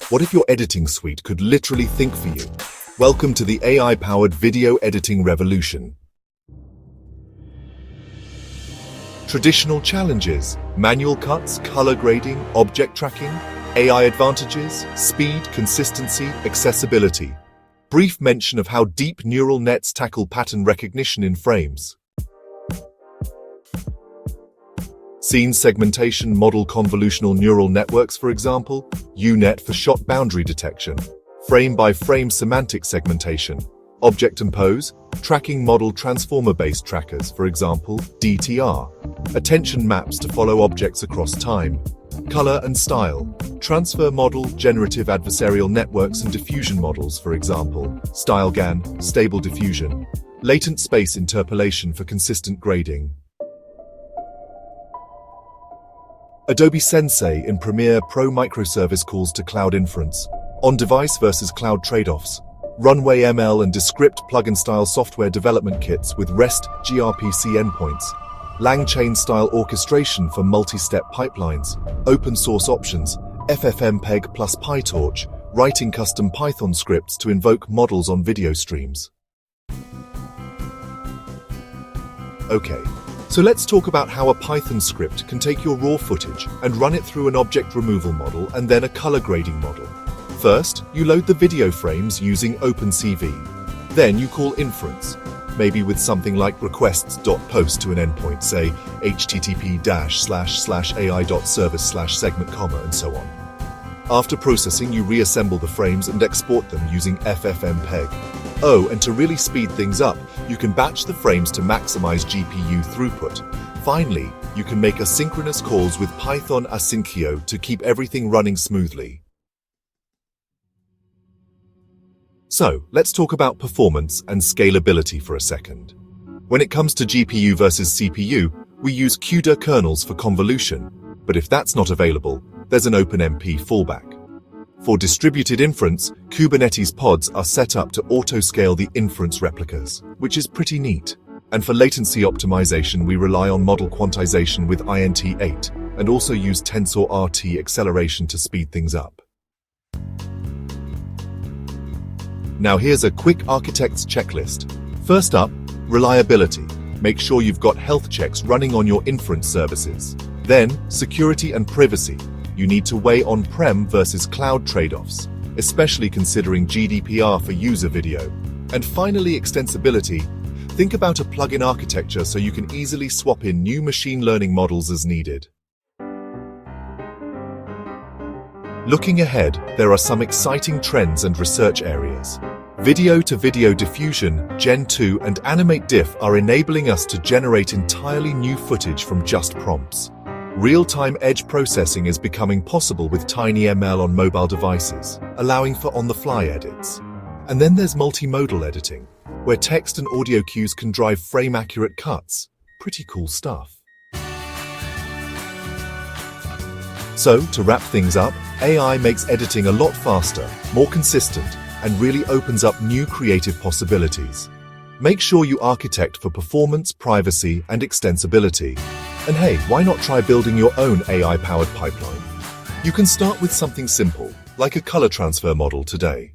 What if your editing suite could literally think for you? Welcome to the AI-powered video editing revolution. Traditional challenges, manual cuts, color grading, object tracking, AI advantages, speed, consistency, accessibility. Brief mention of how deep neural nets tackle pattern recognition in frames. Scene segmentation model convolutional neural networks, for example, UNet for shot boundary detection, frame-by-frame semantic segmentation, object and pose, tracking model transformer-based trackers, for example, DTR, attention maps to follow objects across time, color and style, transfer model, generative adversarial networks and diffusion models, for example, StyleGAN, stable diffusion, latent space interpolation for consistent grading. Adobe Sensei in Premiere Pro microservice calls to cloud inference, on-device versus cloud trade-offs, RunwayML and Descript plugin-style software development kits with REST gRPC endpoints, LangChain-style orchestration for multi-step pipelines, open-source options, FFmpeg plus PyTorch, writing custom Python scripts to invoke models on video streams. Okay. So let's talk about how a Python script can take your raw footage and run it through an object removal model and then a color grading model. First, you load the video frames using OpenCV. Then you call inference, maybe with something like requests.post to an endpoint, say http://ai.service/segment, and so on. After processing, you reassemble the frames and export them using FFmpeg. Oh, and to really speed things up, you can batch the frames to maximize GPU throughput. Finally, you can make asynchronous calls with Python asyncio to keep everything running smoothly. So, let's talk about performance and scalability for a second. When it comes to GPU versus CPU, we use CUDA kernels for convolution, but if that's not available, there's an OpenMP fallback. For distributed inference, Kubernetes pods are set up to auto-scale the inference replicas, which is pretty neat. And for latency optimization, we rely on model quantization with INT8 and also use TensorRT acceleration to speed things up. Now here's a quick architect's checklist. First up, reliability. Make sure you've got health checks running on your inference services. Then, security and privacy. You need to weigh on-prem versus cloud trade-offs, especially considering GDPR for user video. And finally, extensibility. Think about a plugin architecture so you can easily swap in new machine learning models as needed. Looking ahead, there are some exciting trends and research areas. Video-to-video diffusion, Gen 2 and Animate Diff are enabling us to generate entirely new footage from just prompts. Real-time edge processing is becoming possible with TinyML on mobile devices, allowing for on-the-fly edits. And then there's multimodal editing, where text and audio cues can drive frame-accurate cuts. Pretty cool stuff. So, to wrap things up, AI makes editing a lot faster, more consistent, and really opens up new creative possibilities. Make sure you architect for performance, privacy, and extensibility. And hey, why not try building your own AI-powered pipeline? You can start with something simple, like a color transfer model today.